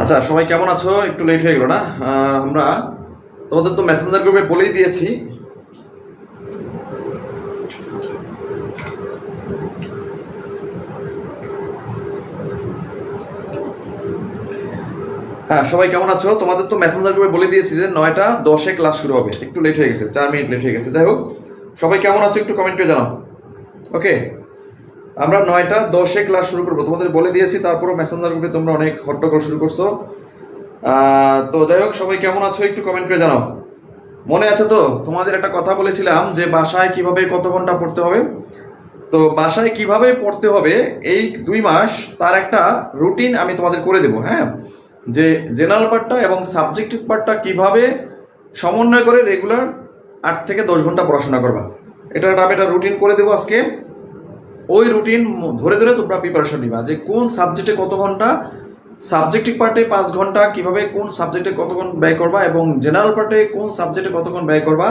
আচ্ছা, সবাই কেমন আছো? একটু লেট হয়ে গেল না? আমরা তোমাদের তো মেসেঞ্জার গ্রুপে বলেই দিয়েছি। হ্যাঁ, সবাই কেমন আছো? তোমাদের তো মেসেঞ্জার গ্রুপে বলে দিয়েছি যে 9:10 ক্লাস শুরু হবে। একটু লেট হয়ে গেছে, 4 মিনিট লেট হয়ে গেছে। যাই হোক, সবাই কেমন আছো একটু কমেন্ট করে জানাও। ওকে, আমরা 9:10 ক্লাস শুরু করবো, তোমাদের বলে দিয়েছি। তারপরও মেসেঞ্জার গ্রুপে তোমরা অনেক হট্টগোল শুরু করছো। তো যাই হোক, সবাই কেমন আছো একটু কমেন্ট করে জানাও। মনে আছে তো, তোমাদের একটা কথা বলেছিলাম যে বাসায় কিভাবে কত ঘন্টা পড়তে হবে। তো বাসায় কিভাবে পড়তে হবে এই 2 মাস তার একটা রুটিন আমি তোমাদের করে দেবো। হ্যাঁ, যে জেনারেল পার্টটা এবং সাবজেক্টিভ পার্টটা কিভাবে সমন্বয় করে রেগুলার 8 থেকে 10 ঘন্টা পড়াশোনা করবা, এটা আমি একটা রুটিন করে দেবো আজকে। ওই রুটিন ধরে ধরে তোমরা প্রিপারেশন নিবা যে কোন সাবজেক্টে কত ঘন্টা, সাবজেক্টিভ পার্টে 5 ঘন্টা কিভাবে কোন সাবজেক্টে কতক্ষণ ব্যয় করবা, এবং জেনারেল পার্টে কোন সাবজেক্টে কতক্ষণ ব্যয় করবা,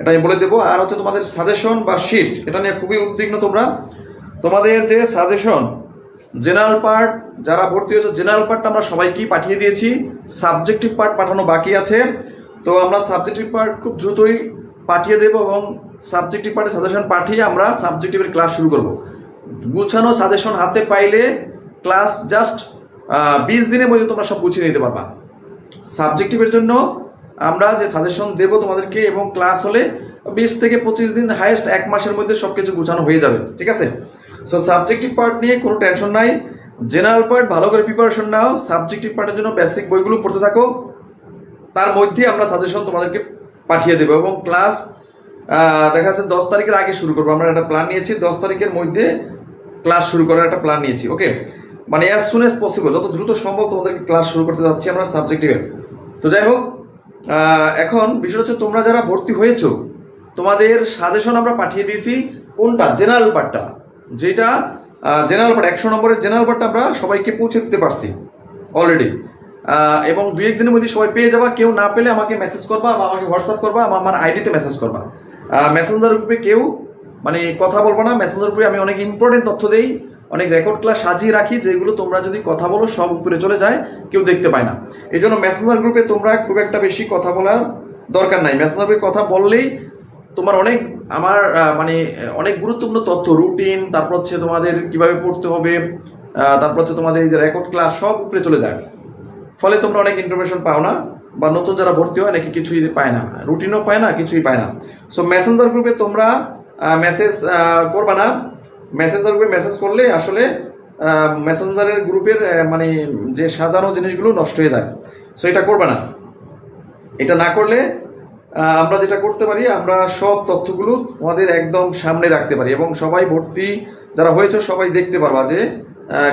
এটা আমি বলে দেবো। আর হচ্ছে তোমাদের সাজেশন বা শিট, এটা নিয়ে খুবই উদ্বিগ্ন তোমরা। তোমাদের যে সাজেশন জেনারেল পার্ট, যারা ভর্তি হয়েছে জেনারেল পার্টটা আমরা সবাইকেই পাঠিয়ে দিয়েছি, সাবজেক্টিভ পার্ট পাঠানো বাকি আছে। তো আমরা সাবজেক্টিভ পার্ট খুব দ্রুতই পাঠিয়ে দেবো, এবং সাবজেক্টিভ পার্টে সাজেশন পাঠিয়ে আমরা সাবজেক্টিভের ক্লাস শুরু করব। গুছানো সাজেশন হাতে পাইলে ক্লাস জাস্ট 20 দিনের মধ্যে তোমরা সব গুছিয়ে নিতে পারবা। সাবজেক্টিভের জন্য আমরা যে সাজেশন দেব তোমাদেরকে, এবং ক্লাস হলে 20 থেকে 25 দিন, হাইয়েস্ট 1 মাসের মধ্যে সবকিছু গুছানো হয়ে যাবে। ঠিক আছে? সো সাবজেক্টিভ পার্ট নিয়ে কোনো টেনশন নাই। জেনারেল পার্ট ভালো করে প্রিপারেশন নাও, সাবজেক্টিভ পার্টের জন্য বেসিক বইগুলো পড়তে থাকো, তার মধ্যে আমরা সাজেশন তোমাদেরকে পাঠিয়ে দেবো। এবং ক্লাস দেখা যাচ্ছে 10 তারিখের আগে শুরু করবো। আমরা একটা প্ল্যান নিয়েছি, 10 তারিখের মধ্যে ক্লাস শুরু করার একটা প্ল্যান নিয়েছি। ওকে, মানে অ্যাজ সুন অ্যাজ পসিবল, যত দ্রুত সম্ভব তোমাদেরকে ক্লাস শুরু করতে যাচ্ছি আমরা সাবজেক্টিভের। তো যাই হোক, এখন বিষয় হচ্ছে তোমরা যারা ভর্তি হয়েছো তোমাদের সাজেশন আমরা পাঠিয়ে দিয়েছি। কোনটা? জেনারেল পার্টটা, যেটা জেনারেল পার্ট 100 নম্বরের জেনারেল পার্টটা আমরা সবাইকে পৌঁছে দিতে পারছি অলরেডি, এবং 2-1 দিনের মধ্যে সবাই পেয়ে যাবা। কেউ না পেলে আমাকে মেসেজ করবা, বা আমাকে হোয়াটসঅ্যাপ করবা, বা আমার আইডিতে মেসেজ করবা। মেসেঞ্জার গ্রুপে কেউ মানে কথা বলবো না। মেসেঞ্জার গ্রুপে আমি অনেক ইম্পর্টেন্ট তথ্য দেই, অনেক রেকর্ড ক্লাস সাজিয়ে রাখি যেগুলো তোমরা যদি কথা বলো সব উপরে চলে যায়, কেউ দেখতে পায় না। এই জন্য মেসেঞ্জার গ্রুপে তোমরা খুব একটা বেশি কথা বলার দরকার নাই। মেসেঞ্জার গ্রুপে কথা বললেই তোমার অনেক মানে অনেক গুরুত্বপূর্ণ তথ্য, রুটিন, তারপর হচ্ছে তোমাদের কিভাবে পড়তে হবে, তারপর হচ্ছে তোমাদের এই যে রেকর্ড ক্লাস সব উপরে চলে যায়। ফলে তোমরা অনেক ইনফরমেশন পাও না, বা নতুন যারা ভর্তি হয় নাকি কিছুই পায় না, রুটিনও পায় না, কিছুই পায় না। সো মেসেঞ্জার গ্রুপে তোমরা মেসেজ করবা না। মেসেঞ্জার গ্রুপে মেসেজ করলে আসলে মেসেঞ্জারের গ্রুপের মানে যে সাজানো জিনিসগুলো নষ্ট হয়ে যায়। সো এটা করবা না। এটা না করলে আমরা যেটা করতে পারি, আমরা সব তথ্যগুলো তোমাদের একদম সামনে রাখতে পারি এবং সবাই ভর্তি যারা হয়েছে সবাই দেখতে পারবা যে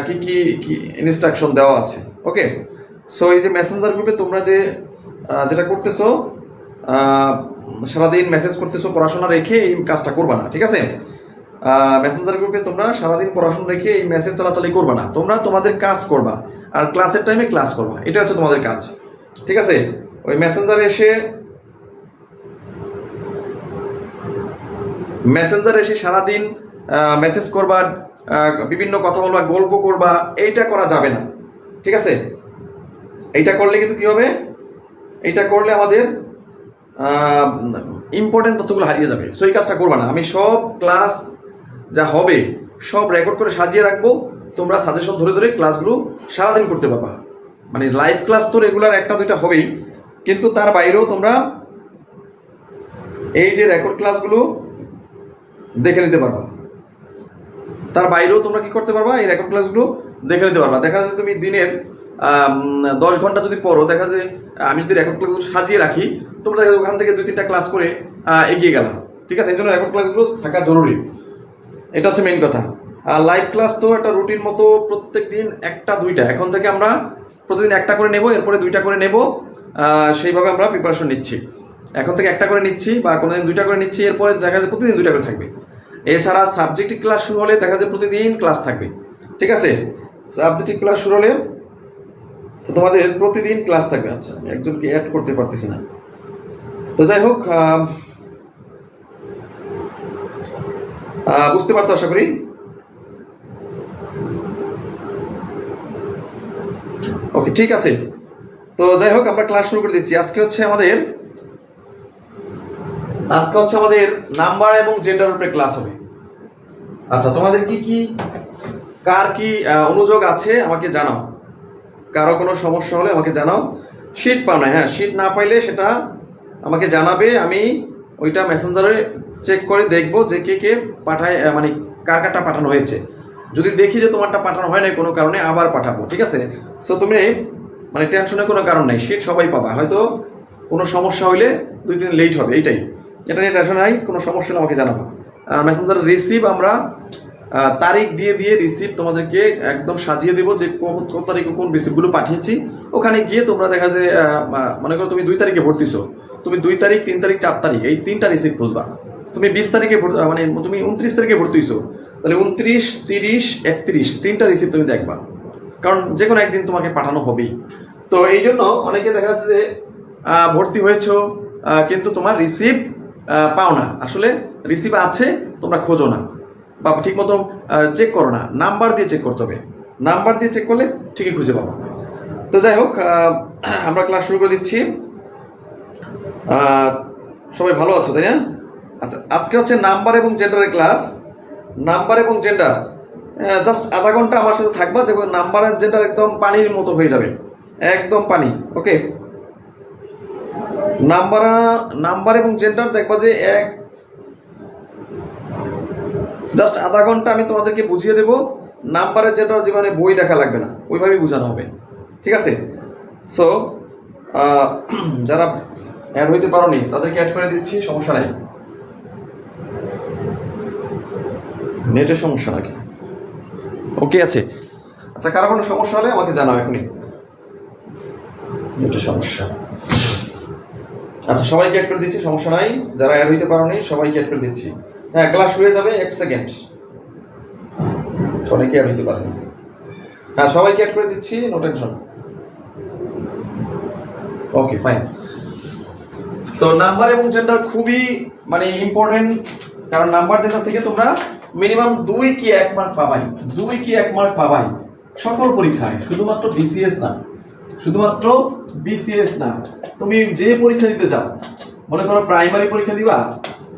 কি কি কি ইনস্ট্রাকশন দেওয়া আছে। ওকে, সো এই যে মেসেঞ্জার গ্রুপে তোমরা যে যেটা করতেছো, সারাদিন মেসেজ করতেছো পড়াশোনা রেখে, এই কাজটা করবা না, ঠিক আছে? মেসেঞ্জার গ্রুপে তোমরা সারাদিন পড়াশোনা রেখে এই মেসেজ চালাচালি করবা না। তোমরা তোমাদের কাজ করবা আর ক্লাসের টাইমে ক্লাস করবা, এটা হচ্ছে তোমাদের কাজ, ঠিক আছে? ওই মেসেঞ্জারে এসে সারাদিন মেসেজ করবা, বিভিন্ন কথা বলবা, গল্প করবা, এইটা করা যাবে না, ঠিক আছে? এইটা করলে কিন্তু কি হবে, এইটা করলে আমাদের ইম্পর্টেন্ট তথ্যগুলো হারিয়ে যাবে। সো এই কাজটা করবা না। আমি সব ক্লাস যা হবে সব রেকর্ড করে সাজিয়ে রাখবো, তোমরা সাজেশন ধরে ধরে ক্লাসগুলো সারাদিন করতে পারবা। মানে লাইভ ক্লাস তো রেগুলার একটা দুইটা হবেই, কিন্তু তার বাইরেও তোমরা এই যে রেকর্ড ক্লাসগুলো দেখে নিতে পারবা। তার বাইরেও তোমরা কি করতে পারবা, এই রেকর্ড ক্লাসগুলো দেখে নিতে পারবা। দেখা যাচ্ছে তুমি দিনের 10 ঘন্টা যদি পড়ো, দেখা যায় আমি যদি রেকর্ড ক্লাসগুলো সাজিয়ে রাখি, তোমরা দেখা যায় ওখান থেকে 2-3টা ক্লাস করে এগিয়ে গেলাম, ঠিক আছে? এই জন্য রেকর্ড ক্লাসগুলো থাকা জরুরি, এটা হচ্ছে মেইন কথা। আর লাইভ ক্লাস তো একটা রুটিন মতো প্রত্যেক দিন 1-2টা, এখন থেকে আমরা প্রতিদিন 1টা করে নেব, এরপরে 2টা করে নেব, সেইভাবে আমরা প্রিপারেশন নিচ্ছি। এখন থেকে 1টা করে নিচ্ছি, বা কোনোদিন 2টা করে নিচ্ছি, এরপরে দেখা যায় প্রতিদিন 2টা করে থাকবে। এছাড়া সাবজেক্টিভ ক্লাস শুরু হলে দেখা যায় প্রতিদিন ক্লাস থাকবে, ঠিক আছে? সাবজেক্টিভ ক্লাস শুরু হলে তো তোমাদের প্রতিদিন ক্লাস থাকবে। আচ্ছা, আমি একজনকে অ্যাড করতে পারতেছি না, তো যাই হোক, বুঝতে পারছো আশা করি। ওকে, ঠিক আছে। তো যাই হোক, আমরা ক্লাস শুরু করে দিচ্ছি। আজকে হচ্ছে আমাদের নাম্বার এবং জেন্ডার উপরে ক্লাস হবে। আচ্ছা, তোমাদের কার কি অনুযোগ আছে আমাকে জানাও। কারো কোনো সমস্যা হলে আমাকে জানাও। শিট পাও না, হ্যাঁ, শিট না পাইলে সেটা আমাকে জানাবে। আমি ওইটা মেসেঞ্জারে চেক করে দেখবো যে কে পাঠায়, মানে কারটা পাঠানো হয়েছে। যদি দেখি যে তোমারটা পাঠানো হয় না কোনো কারণে, আবার পাঠাবো, ঠিক আছে? সো তুমি মানে টেনশনের কোনো কারণ নাই, শিট সবাই পাবা। হয়তো কোনো সমস্যা হইলে 2-3 দিন লেট হবে, এইটাই। এটা নিয়ে টেনশন নাই, কোনো সমস্যা হলে আমাকে জানাবো। মেসেঞ্জার রিসিভ আমরা তারিখ দিয়ে রিসিভ তোমাদেরকে একদম সাজিয়ে দেবো যে কত তারিখে কোন রিসিভগুলো পাঠিয়েছি। ওখানে গিয়ে তোমরা দেখা যায়, মনে করো তুমি 2 তারিখে ভর্তিছো, তুমি 2 তারিখ, 3 তারিখ, 4 তারিখ, এই 3টা রিসিভ খুঁজবা। তুমি 20 তারিখে মানে তুমি 29 তারিখে ভর্তি হইছো, তাহলে 29, 30, 31 3টা রিসিভ তুমি দেখবা, কারণ যে কোনো একদিন তোমাকে পাঠানো হবেই। তো এই জন্য অনেকে দেখা যাচ্ছে যে ভর্তি হয়েছো কিন্তু তোমার রিসিভ পাও না। আসলে রিসিভ আছে, তোমরা খোঁজো না বা ঠিক মতো চেক করো না। নাম্বার দিয়ে চেক করতে হবে, নাম্বার দিয়ে চেক করলে ঠিকই খুঁজে পাবো। তো যাই হোক, আমরা ক্লাস শুরু করে দিচ্ছি। সবাই ভালো আছো, তাই না? আচ্ছা, আজকে হচ্ছে নাম্বার এবং জেন্ডারের ক্লাস। নাম্বার এবং জেন্ডার জাস্ট আধা ঘন্টা আমার সাথে থাকবা, যে নাম্বার আর জেন্ডার একদম পানির মতো হয়ে যাবে, একদম পানি। ওকে, নাম্বার এবং জেন্ডার দেখবা যে জাস্ট আধা ঘন্টা আমি তোমাদেরকে বুঝিয়ে দেবো। নাম্বারের জেন্ডার জীবনে বই দেখা লাগবে না, ওইভাবেই বোঝানো হবে, ঠিক আছে? সো যারা অ্যাড হইতে পারোনি তাদেরকে অ্যাড করে দিচ্ছি, সমস্যা নাই। নেটের সমস্যা নাকি? ওকে আছে। আচ্ছা, কারো কোনো সমস্যা হলে আমাকে জানাও এখনই। নেটের সমস্যা। আচ্ছা, সবাইকে অ্যাড করে দিচ্ছি, সমস্যা নাই। যারা অ্যাড হইতে পারোনি সবাইকে অ্যাড করে দিচ্ছি। হ্যাঁ, ক্লাস শুরু হয়ে যাবে 1 সেকেন্ড। সবাইকে অ্যাড হইতে পারেন। হ্যাঁ, সবাইকে অ্যাড করে দিচ্ছি, নো টেনশন। ওকে, ফাইন। তো নাম্বার এবং জেন্ডার খুবই মানে ইম্পর্টেন্ট, কারণ নাম্বার জেন্ডার থেকে তোমরা মিনিমাম 2 কি 1 মার্ক পাবাই, 2 কি 1 মার্ক পাবাই সকল পরীক্ষায়, শুধুমাত্র বিসিএস না, শুধুমাত্র বিসিএস না, তুমি যে পরীক্ষা দিতে চাও, মনে করো প্রাইমারি পরীক্ষা দিবা,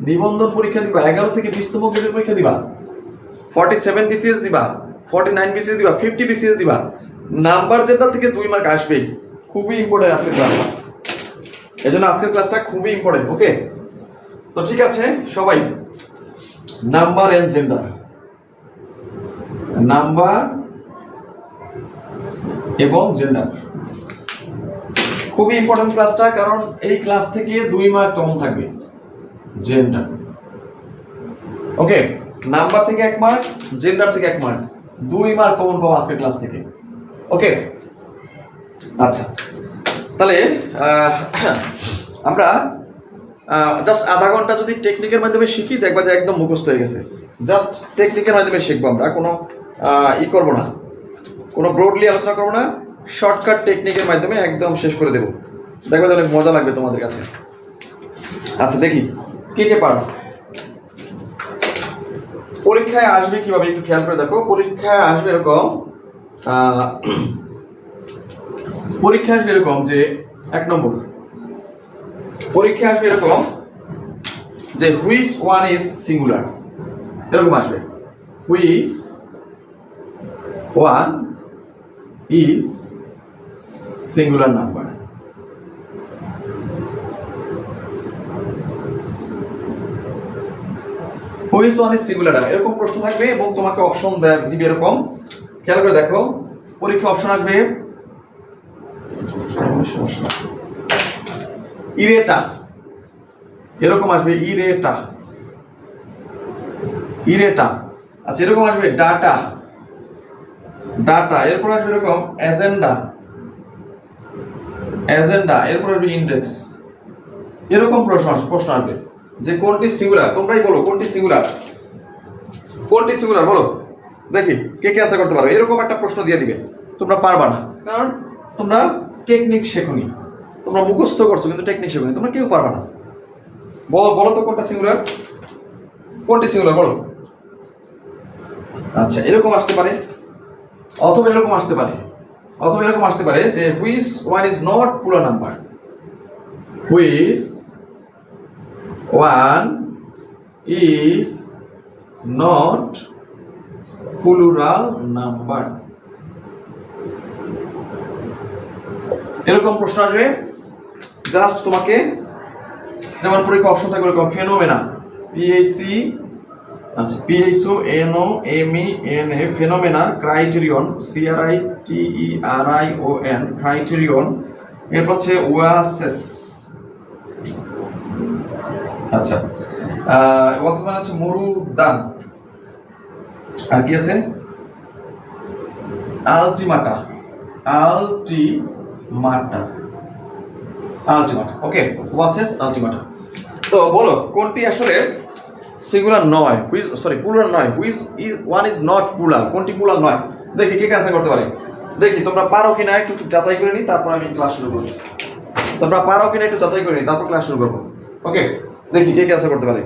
নিবন্ধন পরীক্ষা দিবা, 11 থেকে 20তম গ্রেডের পরীক্ষা দিবা, 47 বিসিএস দিবা, 49 বিসিএস দিবা, 50 বিসিএস দিবা, নাম্বার যেটা থেকে 2 মার্ক আসবেই। খুবই ইম্পর্টেন্ট আজকের ক্লাসটা, এজন্য আজকের ক্লাসটা খুবই ইম্পর্টেন্ট। ওকে, তো ঠিক আছে সবাই, নাম্বার এন্ড জেন্ডার, নাম্বার এবং জেন্ডার খুবই ইম্পর্টেন্ট ক্লাসটা, কারণ এই ক্লাস থেকে 2 মার্ক কমন থাকবে। জেন্ডার, ওকে, নাম্বার থেকে 1 মার্ক, জেন্ডার থেকে 1 মার্ক, 2 মার্ক কমন পাবো আজকের ক্লাস থেকে। ওকে, আচ্ছা, তাহলে আমরা জাস্ট আধা ঘন্টা যদি টেকনিকের মাধ্যমে শিখি, দেখবা যে একদম মুখস্থ হয়ে গেছে। জাস্ট টেকনিকের মাধ্যমে শিখবো আমরা, কোনো করবো না, কোনো ব্রডলি আলোচনা করবো না, শর্টকাট টেকনিকের মাধ্যমে একদম শেষ করে দেবো। দেখবা যে অনেক মজা লাগবে তোমাদের কাছে। আচ্ছা, দেখি কে কে পারো। পরীক্ষায় আসবে কিভাবে একটু খেয়াল করে দেখো। পরীক্ষায় আসবে এরকম, পরীক্ষা আসবে এরকম যে 1 নম্বর পরীক্ষা আসবে এরকম যে হুইচ ওয়ান ইজ সিঙ্গুলার, এরকম আসবে, which one is singular number. Which one is singular, এরকম প্রশ্ন থাকবে এবং তোমাকে অপশন দিবে এরকম। খেয়াল করে দেখো, পরীক্ষা অপশন আসবে ইরেটা, এরকম আসবে ইরেটা, ইরেটা। আচ্ছা, এরকম আসবে ডাটা, ডাটা। এরপর আসবে এরকম এজেন্ডা, এজেন্ডা। এরপর আসবে ইন্ডেক্স। এরকম প্রশ্ন আসবে যে কোনটি সিঙ্গুলার। তোমরাই বলো কোনটি সিঙ্গুলার, কোনটি সিঙ্গুলার বলো দেখি, কে কে আনসার করতে পারো। এরকম একটা প্রশ্ন দিয়ে দিবে, তোমরা পারবা না, কারণ তোমরা টেকনিক শেখোনি, তোমরা মুখস্থ করছো কিন্তু টেকনিক শেখোনি, তোমরা কেউ পারবা না। বলো তো কোনটা সিঙ্গুলার, কোনটি সিঙ্গুলার বলো। আচ্ছা, এরকম আসতে পারে, অথবা এরকম আসতে পারে, অথবা এরকম আসতে পারে যে which one is not plural number, which one is not plural number. এরকম প্রশ্ন আসবে। জাস্ট তোমাকে যেমন পরীক্ষা অপশন থাকবে এরকম ফেনোমেনা, পিএইচসি, আচ্ছা PHONOMENA, phenomena, criterion, CRITERION, criterion. এরপর হচ্ছে ওয়াসেস, আচ্ছা ওয়াসেস মানে হচ্ছে মরুদ্যান। আর কি আছে, আলটিমাটা, আলটিমাটা, আলটিমাটা। ওকে, ওয়াসেস, আলটিমাটা। তো বলো কোনটি আসলে সিঙ্গুলার নয়, হুইচ সরি প্লুরাল নয়, which is one is not plural, কোনটি প্লুরাল নয়। দেখি কে কে আনসার করতে পারে, দেখি তোমরা পারো কিনা একটু যাচাই করে নিই, তারপর আমি ক্লাস শুরু করব। তোমরা পারো কিনা একটু যাচাই করে নিই, তারপর ক্লাস শুরু করব। ওকে, দেখি কে কে আনসার করতে পারে।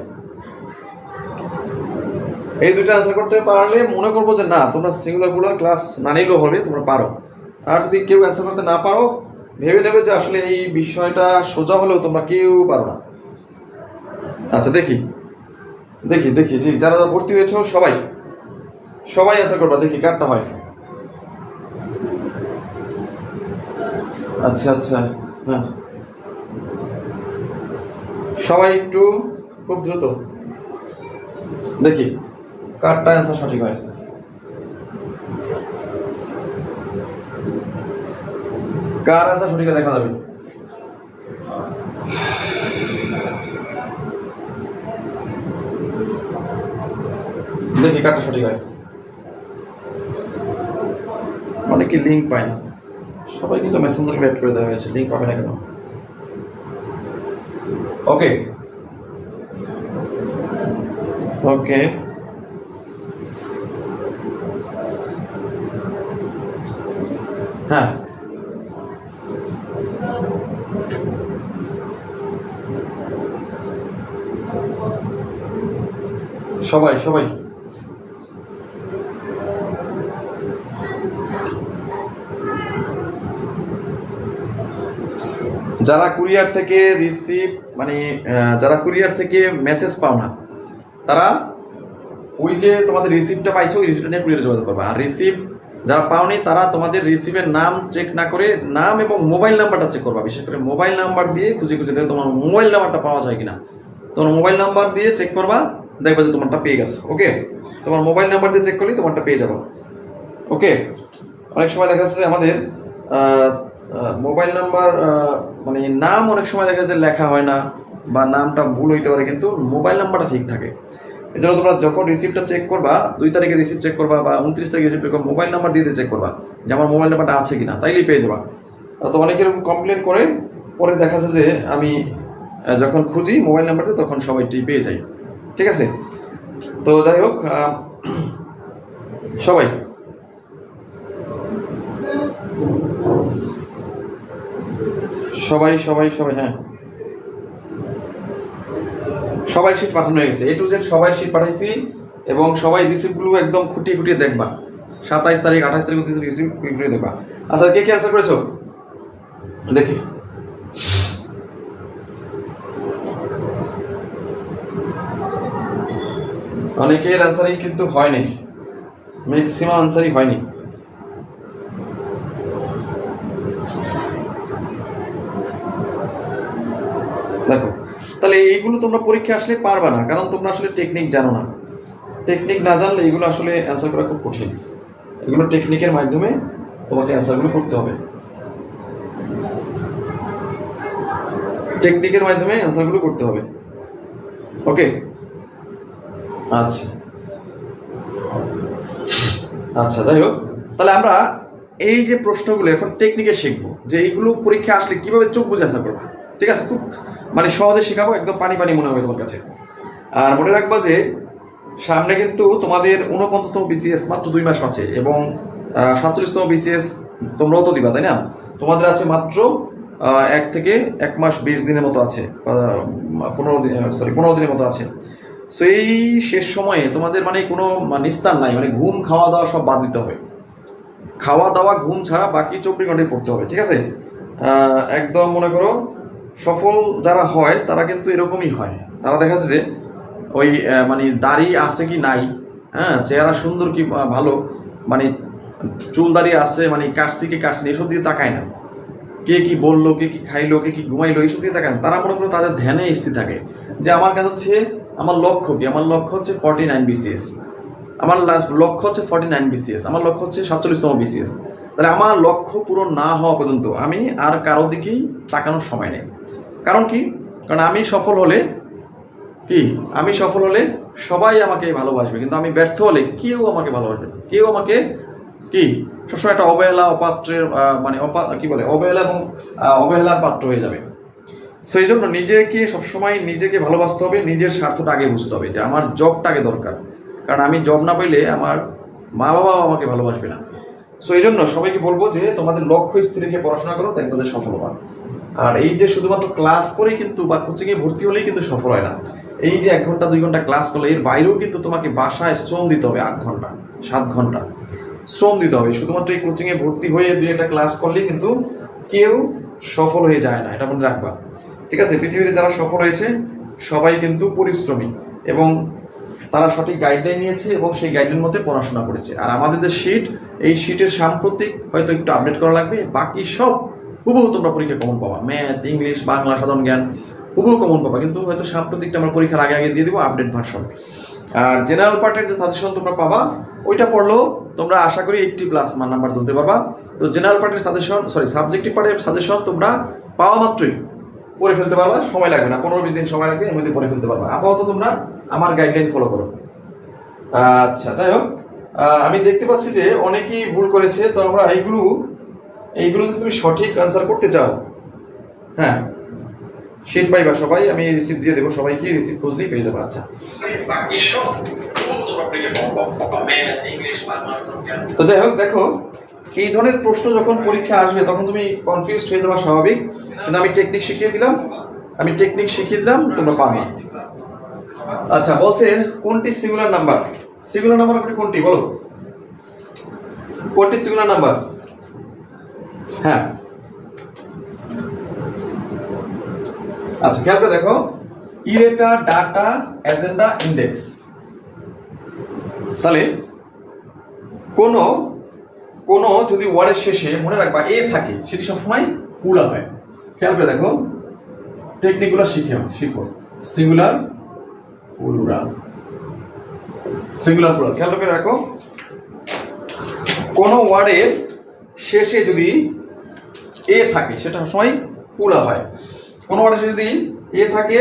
এই দুইটা আনসার করতে পারলে মনে করবো যে না, তোমরা সিঙ্গুলার প্লুরাল ক্লাস না নিলেও হবে, তোমরা পারো। আর যদি কেউ অ্যান্সার করতে না পারো, ভেবে নেবে যে আসলে এই বিষয়টা সোজা হলেও তোমরা কেউ পারো না। আচ্ছা, দেখি দেখি দেখি যারা যারা ভর্তি হয়েছে সবাই সবাই অ্যান্সার করবা, দেখি কারটা হয়। আচ্ছা আচ্ছা, হ্যাঁ সবাই একটু খুব দ্রুত দেখি কারটা অ্যান্সার সঠিক হয়। কার অ্যান্সার সঠিক দেখা যাবে। দেখি কারটা সঠিক হয়। অনেকে লিঙ্ক পায় না, সবাই কিন্তু মেসেঞ্জারে অ্যাড করে দেওয়া হয়েছে, লিঙ্ক পাবে না কেন। ওকে ওকে, হ্যাঁ সবাই সবাই যারা কুরিয়ার থেকে রিসিভ মানে যারা কুরিয়ার থেকে মেসেজ পাও না, তারা ওই যে তোমাদের রিসিপ্টটা পাইছো ওই রিসিপ্টটা নিয়ে কুরিয়ারে যোগাযোগ করবা। আর রিসিভ যারা পাওনি তারা তোমাদের রিসিভের নাম চেক না করে নাম এবং মোবাইল নাম্বারটা চেক করবা। বিশেষ করে মোবাইল নাম্বার দিয়ে খুঁজে খুঁজে দেখো তোমার মোবাইল নাম্বারটা পাওয়া যায় কিনা। তোমার মোবাইল নাম্বার দিয়ে চেক করবা, দেখবা যে তোমারটা পেয়ে গেছো। ওকে, তোমার মোবাইল নাম্বার দিয়ে চেক করলেই তোমারটা পেয়ে যাবো। ওকে, অনেক সময় দেখা যাচ্ছে আমাদের মোবাইল নাম্বার মানে নাম অনেক সময় দেখা যাচ্ছে লেখা হয় না বা নামটা ভুল হইতে পারে, কিন্তু মোবাইল নাম্বারটা ঠিক থাকে। এই জন্য তোমরা যখন রিসিপ্টটা চেক করবা, 2 তারিখে রিসিপ্ট চেক করবা বা 29 তারিখে রিসিপ্ট চেক করবা, মোবাইল নাম্বার দিয়ে চেক করবা যে আমার মোবাইল নাম্বারটা আছে কিনা, তাইলেই পেয়ে যাবা। তো অনেকে এরকম কমপ্লেন করে, পরে দেখা যাচ্ছে যে আমি যখন খুঁজি মোবাইল নাম্বারটা তখন সবাইটি পেয়ে যাই। ঠিক আছে, তো যাই হোক সবাই সবাই সবাই সবাই হ্যাঁ, সবাই শীট পাঠানো হয়ে গেছে, A to Z সবাই শীট পাঠাইছি এবং সবাই রিসিপ্টগুলো একদম খুঁটিয়ে খুঁটিয়ে দেখবা। 27 তারিখ 28 তারিখ রিসিপ্ট খুঁটিয়ে দেখবা। আচ্ছা, কে কে অ্যান্সার করেছো দেখি? অনেকের অ্যান্সারই কিন্তু হয়নি, ম্যাক্সিমাম অ্যান্সারই হয়নি। দেখো, তাহলে এইগুলো তোমরা পরীক্ষা আসলে পারবা না, কারণ তোমরা আসলে টেকনিক জানো না। টেকনিক না জানলে এগুলো আসলে অ্যান্সার করা খুব কঠিন। এগুলো টেকনিকের মাধ্যমে তোমাকে অ্যান্সারগুলো করতে হবে, টেকনিকের মাধ্যমে অ্যান্সারগুলো করতে হবে। ওকে, আচ্ছা আচ্ছা, যাই হোক, তাহলে আমরা এই যে প্রশ্নগুলো এখন টেকনিকে শিখবো, যে এইগুলো পরীক্ষা আসলে কিভাবে চোখ বুঝে অ্যান্সার করবো। ঠিক আছে, খুব মানে সহজে শেখাবো, একদম পানি পানি মনে হবে তোমার কাছে। আর মনে রাখবা যে সামনে কিন্তু তোমাদের 49তম BCS মাত্র 2 মাস আছে এবং 47তম BCS তোমরাও তো দিবা, তাই না? তোমাদের আছে মাত্র 1 থেকে 1 মাস 20 দিনের মতো আছে, 15 দিনের মতো আছে। সো এই শেষ সময়ে তোমাদের মানে কোনো নিস্তার নাই, মানে ঘুম খাওয়া দাওয়া সব বাদ দিতে হবে। খাওয়া দাওয়া ঘুম ছাড়া বাকি 24 ঘন্টায় পড়তে হবে। ঠিক আছে, একদম মনে করো সফল যারা হয় তারা কিন্তু এরকমই হয়। তারা দেখা যাচ্ছে যে ওই মানে দাড়ি আছে কি নাই, হ্যাঁ, চেহারা সুন্দর কি ভালো, মানে চুল দাড়ি আছে, মানে কাটছি কি কাটছি এসব দিয়ে তাকায় না। কে কি বললো, কে কি খাইলো, কে কি ঘুমাইলো, এইসব দিয়ে তাকায় না। তারা মনে করো তাদের ধ্যানে স্থির থাকে যে আমার কাছে হচ্ছে আমার লক্ষ্য কি, আমার লক্ষ্য হচ্ছে 49 BCS, আমার লক্ষ্য হচ্ছে 49 BCS, আমার লক্ষ্য হচ্ছে 47তম BCS। তাহলে আমার লক্ষ্য পূরণ না হওয়া পর্যন্ত আমি আর কারো দিকেই তাকানোর সময় নেই। কারণ কি? কারণ আমি সফল হলে কি, আমি সফল হলে সবাই আমাকে ভালোবাসবে, কিন্তু আমি ব্যর্থ হলে কেউ আমাকে ভালোবাসবে না, কেউ আমাকে কি সবসময় একটা অবহেলা অপাত্রের মানে কি বলে অবহেলা এবং অবহেলার পাত্র হয়ে যাবে। সেই জন্য নিজেকে সবসময় নিজেকে ভালোবাসতে হবে, নিজের স্বার্থটা আগে বুঝতে হবে যে আমার জবটা আগে দরকার, কারণ আমি জব না পেলে আমার মা বাবাও আমাকে ভালোবাসবে না। সো এই জন্য সবাইকে বলবো যে তোমাদের লক্ষ্য স্থির রেখে পড়াশোনা করো, তাই তোমাদের সফল হবা। আর এই যে শুধুমাত্র ক্লাস করেই কিন্তু বা কোচিংয়ে ভর্তি হলেই কিন্তু সফল হয় না। এই যে 1 ঘন্টা 2 ঘন্টা ক্লাস করলে এর বাইরেও কিন্তু তোমাকে বাসায় শ্রম দিতে হবে, 8 ঘন্টা 7 ঘন্টা শ্রম দিতে হবে। শুধুমাত্র এই কোচিংয়ে ভর্তি হয়ে 2-1টা ক্লাস করলেই কিন্তু কেউ সফল হয়ে যায় না, এটা মনে রাখবা। ঠিক আছে, পৃথিবীতে যারা সফল হয়েছে সবাই কিন্তু পরিশ্রমী এবং তারা সঠিক গাইডলাইন নিয়েছে এবং সেই গাইডলাইন মতে পড়াশোনা করেছে। আর আমাদের যে শীট, এই শীটের সাম্প্রতিক হয়তো একটু আপডেট করা লাগবে, বাকি সব হুবহু তোমরা পরীক্ষা কমন পাবা। ম্যাথ, ইংলিশ, বাংলা, সাধারণ জ্ঞান হুবহু কমন পাবা, কিন্তু হয়তো সাম্প্রতিকটা আমরা পরীক্ষার আগে আগে দিয়ে দেবো আপডেট ভার্সন। আর জেনারেল পার্টের যে সাজেশন তোমরা পাবা ওইটা পড়লেও তোমরা আশা করি 80+ নাম্বার তুলতে পারবা। তো জেনারেল পার্টের সাজেশন সাবজেক্টিভ পার্টের সাজেশন তোমরা পাওয়া মাত্রই পড়ে ফেলতে পারবা, সময় লাগবে না, 15-20 দিন সময় লাগবে, এর মধ্যে পড়ে ফেলতে পারবা। আপাতত তোমরা আমার গাইডলাইন ফলো করো। আচ্ছা, যাই হোক, আমি দেখতে পাচ্ছি যে অনেকেই ভুল করেছে, তো আমরা এইগুলো যদি তুমি সঠিক আনসার করতে চাও, হ্যাঁ, শীট পাইবা সবাই, আমি রিসিপ্ট দিয়ে দেবো সবাইকে, রিসিপ্ট খুঁজলেই পেয়ে যাবে। আচ্ছা, তো যাই হোক, দেখো এই ধরনের প্রশ্ন যখন পরীক্ষা আসবে তখন তুমি কনফিউজড হয়ে যাওয়া স্বাভাবিক, কিন্তু আমি টেকনিক শিখিয়ে দিলাম, তোমরা পাবে। আচ্ছা, বলছে কোনটি সিঙ্গুলার নাম্বার? সিঙ্গুলার নাম্বার আপনি কোনটি বলো, কোনটি সিঙ্গুলার নাম্বার? হ্যাঁ, আচ্ছা খেয়াল করে দেখো, ইরেটা, ডাটা, এজেন্ডা, ইন্ডেক্স। তাহলে কোন যদি ওয়ার্ডের শেষে মনে রাখবা এ থাকে, সেটি সবসময় প্লুরাল হয়। খেয়াল করে দেখো, টেকনিকগুলো শিখো। Singular, plural, singular, plural. খেয়াল করে রাখো, কোন ওয়ার্ডের শেষে যদি এ থাকে সেটা সবসময় প্লুরাল হয়। কোন ওয়ার্ডের শেষে যদি এ থাকে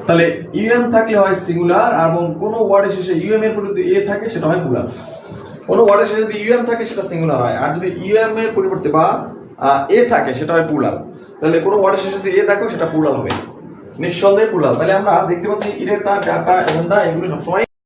তাহলে ইউএম থাকলে হয় সিঙ্গুলার, এবং কোন ওয়ার্ডের শেষে ইউএম এর পরিবর্তে এ থাকে সেটা হয় প্লুরাল। কোন ওয়ার্ডের শেষে যদি ইউএম থাকে সেটা সিঙ্গুলার হয়, আর যদি ইউএম এর পরিবর্তে বা এ থাকে সেটা হয় প্লুরাল। তাহলে কোন ওয়ার্ডের শেষে যদি এ দেখো সেটা প্লুরাল হবে, নিঃসন্দেহে প্লুরাল। তাহলে আমরা দেখতে পাচ্ছি ইরেটা, ডাটা, এজেন্ডা এগুলো সবসময়